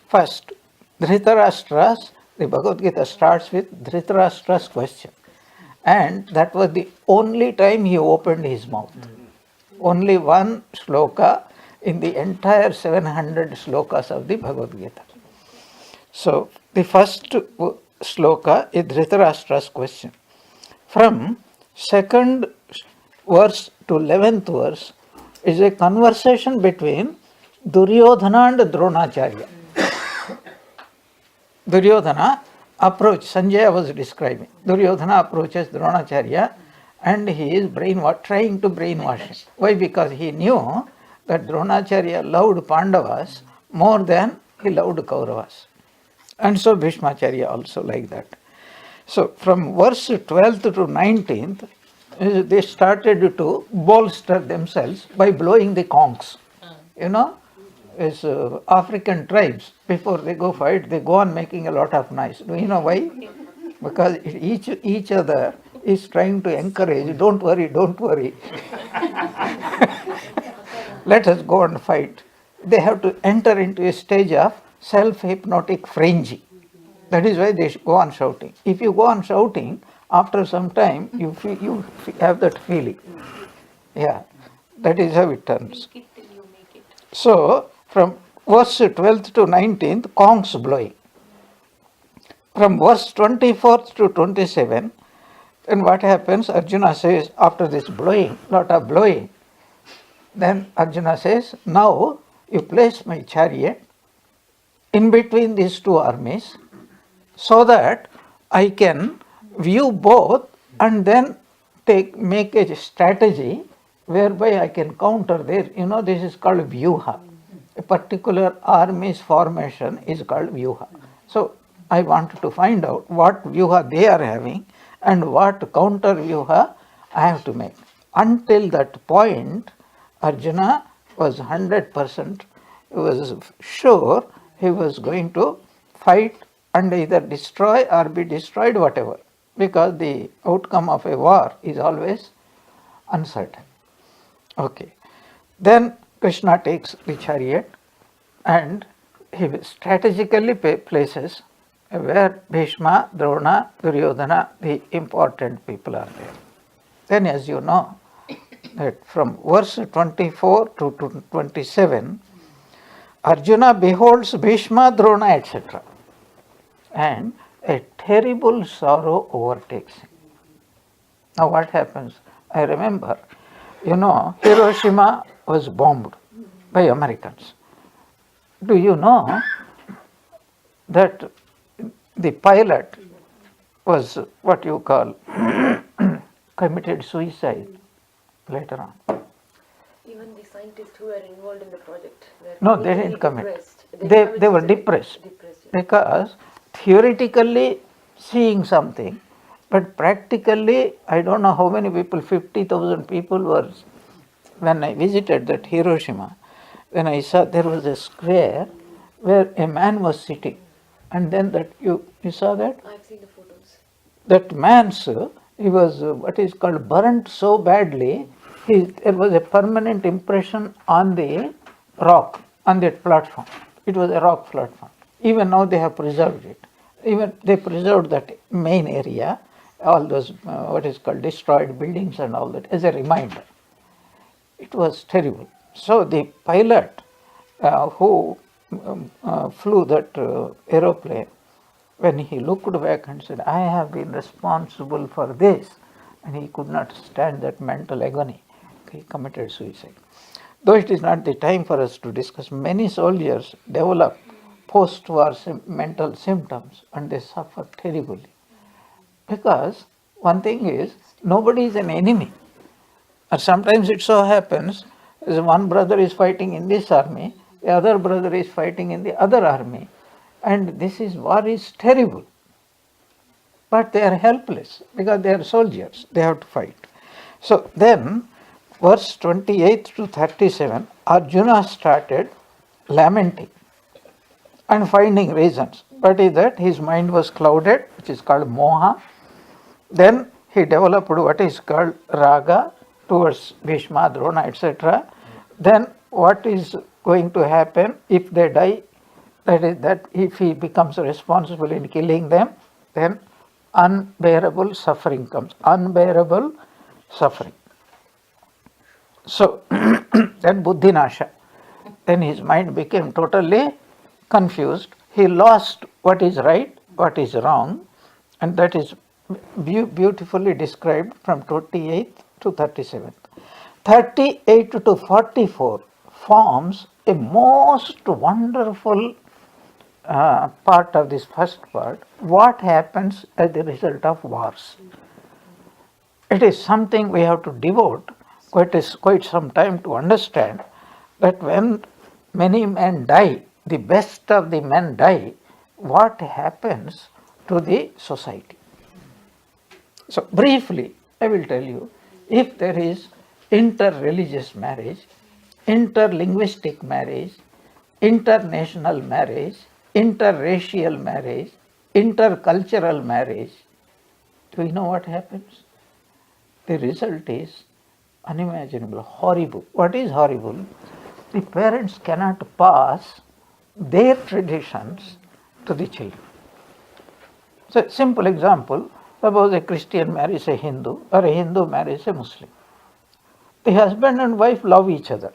First, Dhritarashtra's, the Bhagavad Gita starts with Dhritarashtra's question. And that was the only time he opened his mouth. Only one shloka in the entire 700 slokas of the Bhagavad Gita. So, the first shloka is Dhritarashtra's question. From 2nd verse to 11th verse is a conversation between Duryodhana and Dronacharya. Duryodhana approach, Sanjaya was describing. Duryodhana approaches Dronacharya and he is trying to brainwash him. Why? Because he knew that Dronacharya loved Pandavas more than he loved Kauravas. And so Bhishmacharya also like that. So from verse 12th to 19th, they started to bolster themselves by blowing the conchs. You know, is African tribes, before they go fight, they go on making a lot of noise. Do you know why? Because each other is trying to encourage, don't worry. Let us go and fight. They have to enter into a stage of self-hypnotic frenzy. That is why they go on shouting. If you go on shouting, after some time, you have that feeling. Yeah, that is how it turns. So, from verse 12th to 19th, conchs blowing. From verse 24th to 27, then what happens? Arjuna says, after this blowing, lot of blowing, then Arjuna says, now you place my chariot in between these two armies so that I can view both and then make a strategy whereby I can counter their, this is called vyuha. A particular army's formation is called vyuha. So I want to find out what vyuha they are having and what counter vyuha I have to make. Until that point, Arjuna was 100%, he was sure he was going to fight and either destroy or be destroyed, whatever, because the outcome of a war is always uncertain. Okay. Then Krishna takes the chariot and he strategically places where Bhishma, Drona, Duryodhana, the important people are there. Then, as you know, that from verse 24 to 27, Arjuna beholds Bhishma, Drona, etc. And a terrible sorrow overtakes him. Now what happens? I remember, Hiroshima was bombed by Americans. Do you know that the pilot was what you call committed suicide later on? Even the scientists who were involved in the project were No, they didn't commit. Depressed. They were depressed because theoretically seeing something, but practically I don't know how many people, 50,000 people were. When I visited that Hiroshima, when I saw there was a square where a man was sitting, and then that you saw that? I've seen the photos. that man's, he was what is called burnt so badly, there was a permanent impression on the rock, on that platform. It was a rock platform. Even now they have preserved it. Even they preserved that main area, all those what is called destroyed buildings and all that, as a reminder. It was terrible. So the pilot who flew that aeroplane, when he looked back and said, I have been responsible for this, and he could not stand that mental agony, he committed suicide. Though it is not the time for us to discuss, many soldiers develop post-war mental symptoms and they suffer terribly. Because one thing is, nobody is an enemy. Or sometimes it so happens, one brother is fighting in this army, the other brother is fighting in the other army, and war is terrible. But they are helpless because they are soldiers, they have to fight. So then, verse 28 to 37, Arjuna started lamenting and finding reasons. What is that? His mind was clouded, which is called moha. Then he developed what is called raga towards Bhishma, Drona, etc. Then what is going to happen if they die? That is that if he becomes responsible in killing them, then unbearable suffering comes. Unbearable suffering. So then buddhinasha. Then his mind became totally confused. He lost what is right, what is wrong, and that is beautifully described from 28th to 37th. 38 to 44 forms a most wonderful part of this first part. What happens as the result of wars? It is something we have to devote quite some time to understand, that when many men die, the best of the men die, what happens to the society? So briefly, I will tell you, if there is inter-religious marriage, interlinguistic marriage, international marriage, interracial marriage, intercultural marriage, do you know what happens? The result is unimaginable, horrible. What is horrible? The parents cannot pass their traditions to the children. So, simple example, suppose a Christian marries a Hindu or a Hindu marries a Muslim. The husband and wife love each other.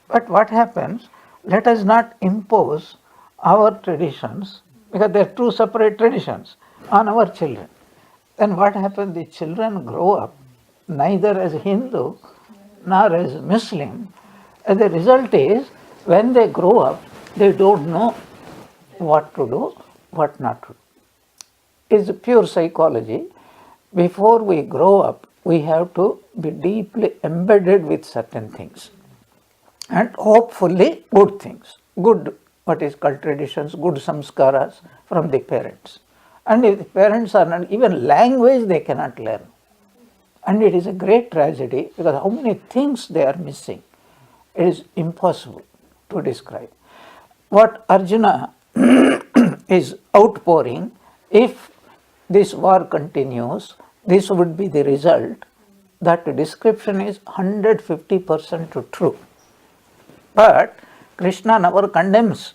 But what happens? Let us not impose our traditions, because they are two separate traditions, on our children. Then what happens? The children grow up neither as Hindu nor as Muslim. And the result is, when they grow up, they don't know what to do, what not to do. It's pure psychology. Before we grow up, we have to be deeply embedded with certain things. And hopefully good things, good what is called traditions, good samskaras from the parents. And if the parents are not, even language they cannot learn. And it is a great tragedy, because how many things they are missing. It is impossible to describe. What Arjuna is outpouring, if this war continues, this would be the result. That description is 150% true. But Krishna never condemns.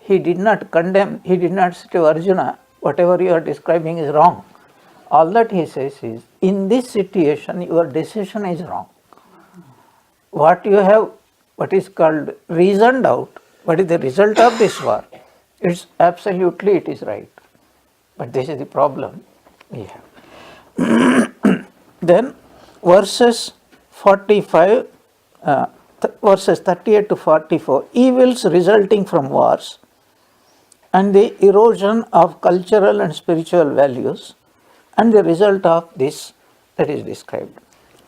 He did not condemn, he did not say to Arjuna, whatever you are describing is wrong. All that he says is, in this situation, your decision is wrong. What you have, what is called reasoned out, what is the result of this war, it's absolutely, it is right. But this is the problem we have. Then verses 45, verses 38 to 44, evils resulting from wars and the erosion of cultural and spiritual values, and the result of this that is described.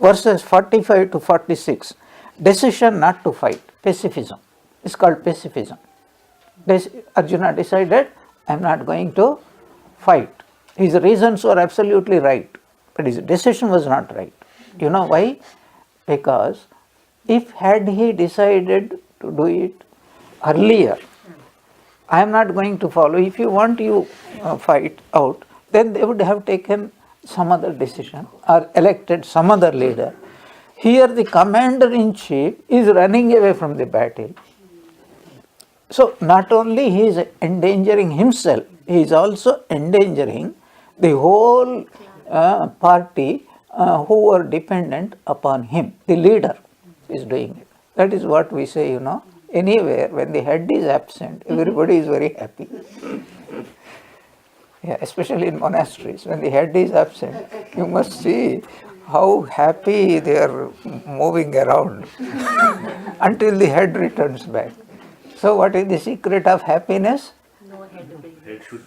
Verses 45 to 46, decision not to fight, pacifism. It's called pacifism. Arjuna decided, I am not going to fight. His reasons were absolutely right, but his decision was not right. You know why? Because if had he decided to do it earlier, I am not going to follow. If you want, you fight out. then they would have taken some other decision or elected some other leader. Here the commander-in-chief is running away from the battle. So not only he is endangering himself, he is also endangering the whole party who are dependent upon him. The leader is doing it. That is what we say, anywhere when the head is absent, everybody is very happy. Yeah, especially in monasteries, when the head is absent, you must see how happy they are moving around until the head returns back. So what is the secret of happiness? No head to bring. Head should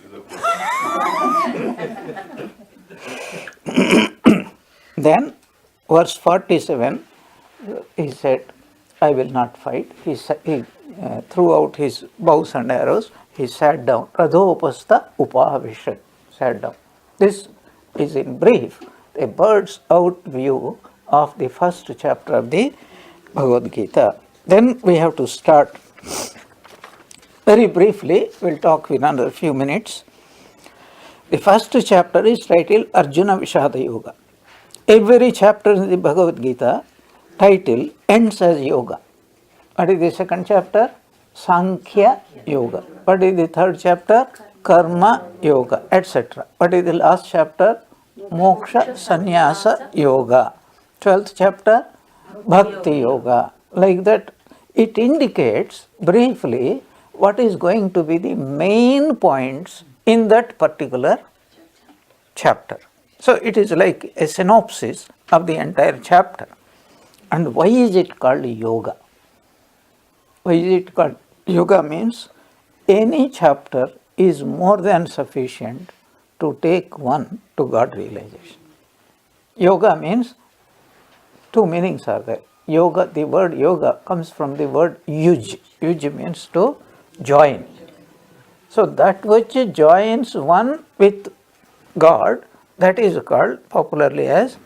Then, verse 47, he said, I will not fight. He threw out his bows and arrows. He sat down. Radhopasta upavishat. Sat down. This is in brief a bird's out view of the first chapter of the Bhagavad Gita. Then we have to start. Very briefly, we'll talk in another few minutes. The first chapter is titled Arjuna Vishada Yoga. Every chapter in the Bhagavad Gita title ends as yoga. What is the second chapter? Sankhya Yoga. What is the third chapter? Karma Yoga, etc. What is the last chapter? Moksha Sannyasa Yoga. 12th chapter? Bhakti Yoga. Like that, it indicates briefly what is going to be the main points in that particular chapter. So it is like a synopsis of the entire chapter. And why is it called yoga? Why is it called? Yoga means any chapter is more than sufficient to take one to God realization. Yoga means two meanings are there. Yoga, the word yoga comes from the word yuj. Yuj means to join. So that which joins one with God, that is called popularly as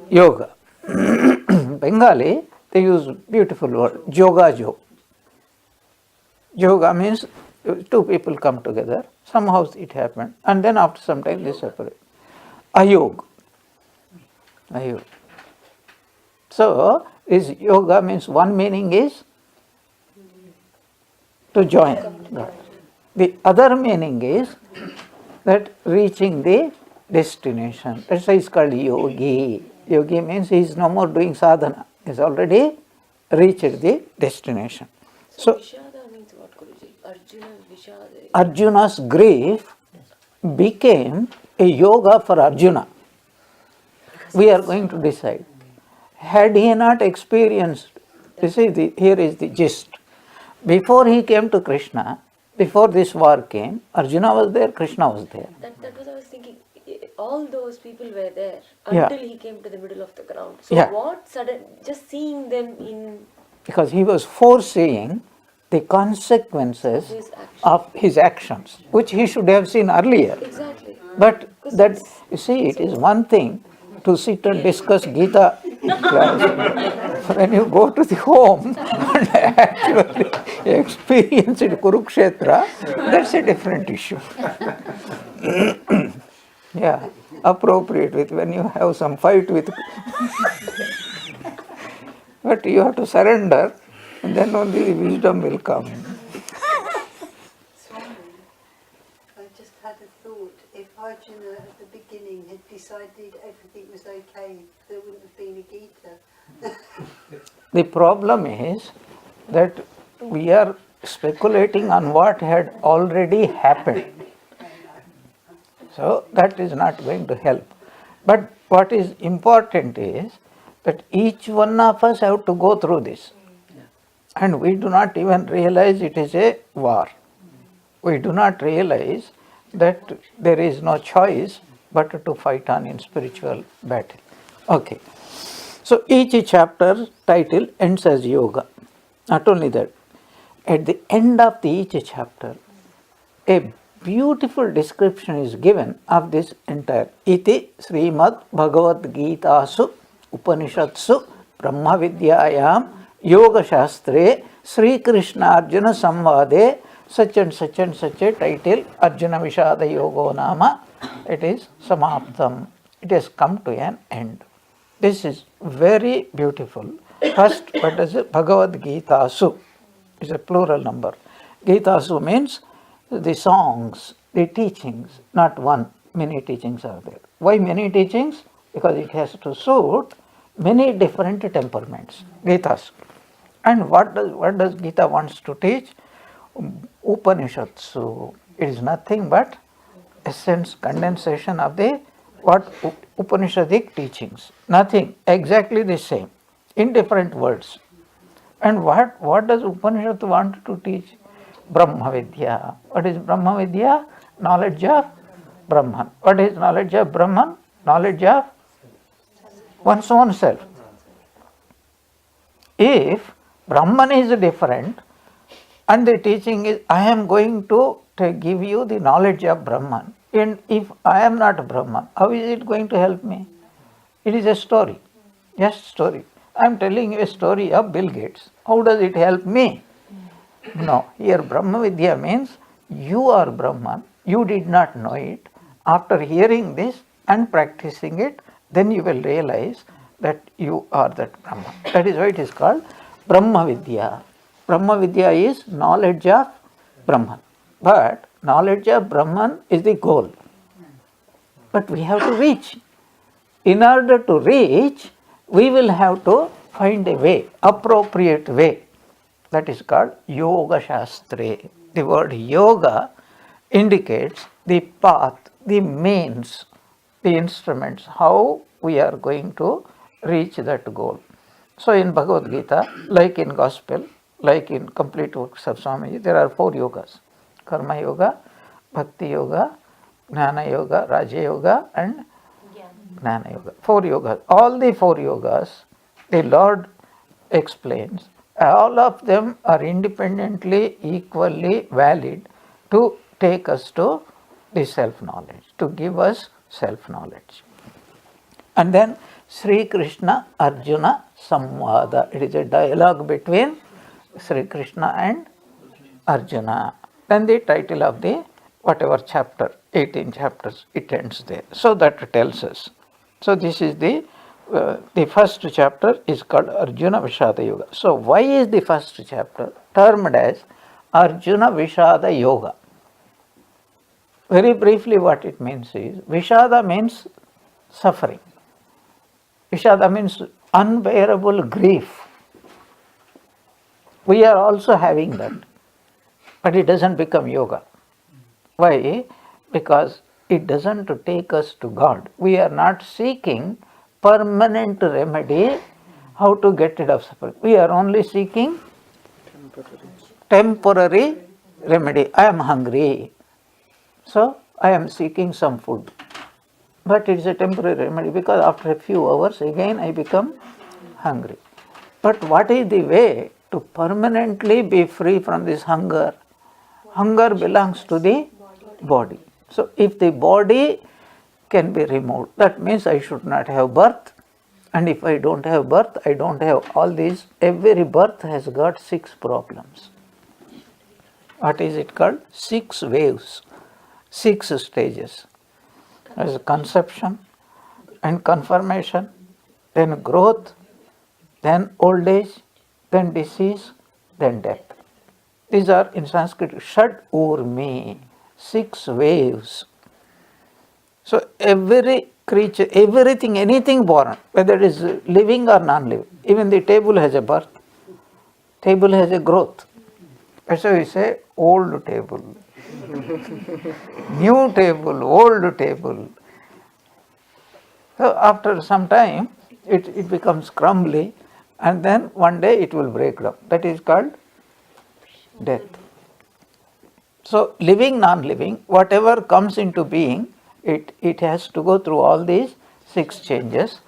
yoga. Bengali, they use beautiful word, joga. Yoga means two people come together, somehow it happened, and then after some time they separate. Ayog. So, is yoga means one meaning is to join God. The other meaning is that reaching the destination. That's why it's called yogi. Yogi means he is no more doing sadhana. He has already reached the destination. So Vishada means what, Guruji? Arjuna Vishada. Arjuna's grief became a yoga for Arjuna. We are going to decide. Had he not experienced, you see, here is the gist. Before he came to Krishna, before this war came, Arjuna was there, Krishna was there. That was I was thinking. All those people were there Yeah. until he came to the middle of the ground. So Yeah. what sudden, just seeing them in Because he was foreseeing the consequences his action. of his actions, which he should have seen earlier. Exactly. But that, you see, it is one thing to sit and discuss Gita class. When you go to the home and actually experience it Kurukshetra, that's a different issue. Yeah, appropriate with when you have some fight with. But you have to surrender, and then only the wisdom will come. Swami, I just had a thought. If Arjuna at the beginning had decided everything was okay, there wouldn't have been a Gita. The problem is that we are speculating on what had already happened. So that is not going to help. But what is important is that each one of us have to go through this. And we do not even realize it is a war. We do not realize that there is no choice but to fight on in spiritual battle. Okay. So each chapter title ends as yoga. Not only that, at the end of each chapter, a beautiful description is given of this entire iti Srimad Bhagavad Gitasu Upanishatsu Brahma Vidyayam Yoga Shastre Sri Krishna Arjuna Samvade such and such a title Arjuna Vishada Yogo Nama it is samaptam. It has come to an end. This is very beautiful. First, what is it? Bhagavad Gita Su is a plural number. Gita Su means the songs, the teachings, not one. Many teachings are there. Why many teachings? Because it has to suit many different temperaments. Gita Su. And what does Gita wants to teach? Upanishads. It is nothing but essence, condensation of the what Upanishadic teachings. Nothing, exactly the same, in different words. And what does Upanishad want to teach? Brahma Vidya. What is Brahma Vidya? Knowledge of Brahman. What is knowledge of Brahman? Knowledge of one's own self. If Brahman is different and the teaching is, I am going to give you the knowledge of Brahman, and if I am not Brahman, how is it going to help me? It is a story, just story. I am telling you a story of Bill Gates. How does it help me? No, here Brahma Vidya means you are Brahman, you did not know it. After hearing this and practicing it, then you will realize that you are that Brahman. That is why it is called Brahma Vidya. Brahma Vidya is knowledge of Brahman. But knowledge of Brahman is the goal. But we have to reach. In order to reach, we will have to find a way, appropriate way. That is called Yoga Shastra. The word yoga indicates the path, the means, the instruments, how we are going to reach that goal. So in Bhagavad Gita, like in Gospel, like in complete works of Swamiji, there are 4 yogas. Karma Yoga, Bhakti Yoga, Jnana Yoga, Raja Yoga and Jnana Yoga. 4 yogas. All the 4 yogas, the Lord explains, all of them are independently, equally valid to take us to the self-knowledge, to give us self-knowledge. And then Sri Krishna Arjuna Samvada. It is a dialogue between Sri Krishna and Arjuna. Then the title of the whatever chapter, 18 chapters, it ends there. So that tells us. So this is the first chapter is called Arjuna Vishada Yoga. So why is the first chapter termed as Arjuna Vishada Yoga? Very briefly what it means is, Vishada means suffering. Vishada means unbearable grief. We are also having that. But it doesn't become yoga. Why? Because it doesn't take us to God. We are not seeking permanent remedy, how to get rid of suffering. We are only seeking temporary remedy. I am hungry, so I am seeking some food. But it is a temporary remedy because after a few hours again I become hungry. But what is the way to permanently be free from this hunger? Hunger belongs to the body. So if the body can be removed, that means I should not have birth. And if I don't have birth, I don't have all these. Every birth has got 6 problems. What is it called? 6 waves, 6 stages. As conception and confirmation, then growth, then old age, then disease, then death. These are in Sanskrit Shad Urmi, 6 waves. So every creature, everything, anything born, whether it is living or non-living, even the table has a birth, table has a growth. That's why we say old table, new table, old table. So after some time, it becomes crumbly and then one day it will break down. That is called death. So living, non-living, whatever comes into being, it has to go through all these 6 changes.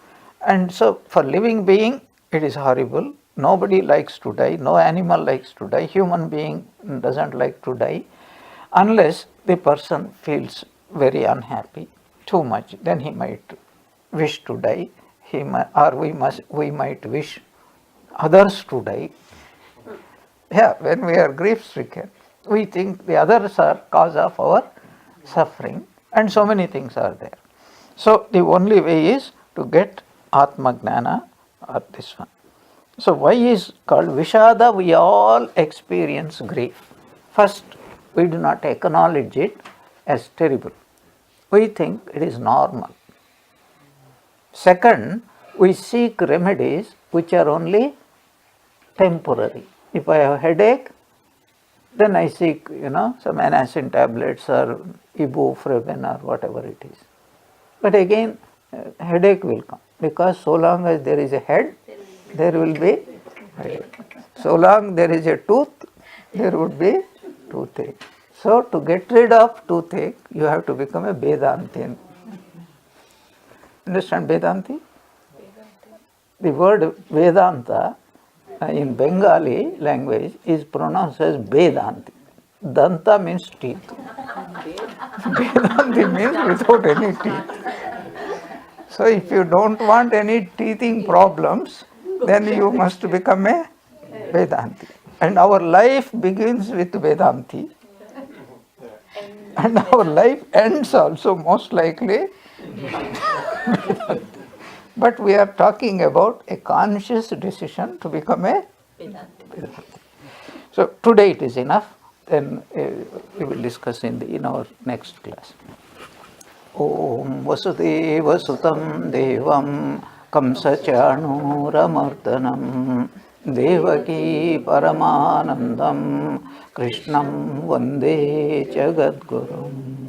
And so for living being, it is horrible. Nobody likes to die. No animal likes to die. Human being doesn't like to die unless the person feels very unhappy, too much. Then he might wish to die. We might wish others to die. Yeah, when we are grief-stricken, we think the others are cause of our suffering, and so many things are there. So the only way is to get Atma Gnana or this one. So why is called Vishada? We all experience grief. First, we do not acknowledge it as terrible. We think it is normal. Second, we seek remedies which are only temporary. If I have a headache, then I seek, some antacid tablets or ibuprofen or whatever it is. But again, headache will come, because so long as there is a head, there will be headache. So long there is a tooth, there would be toothache. So to get rid of toothache, you have to become a Vedantin. Understand Vedanti? The word Vedanta in Bengali language is pronounced as Vedanti. Danta means teeth. Vedanti means without any teeth. So if you don't want any teething problems, then you must become a Vedanti. And our life begins with Vedanti. And our life ends also most likely. But we are talking about a conscious decision to become a Vedanti. So today it is enough. Then we will discuss in our next class. Om Vasudeva Sutam Devam Kamsachanuramardanam Devaki Paramanandam Krishnam Vande Jagadgurum.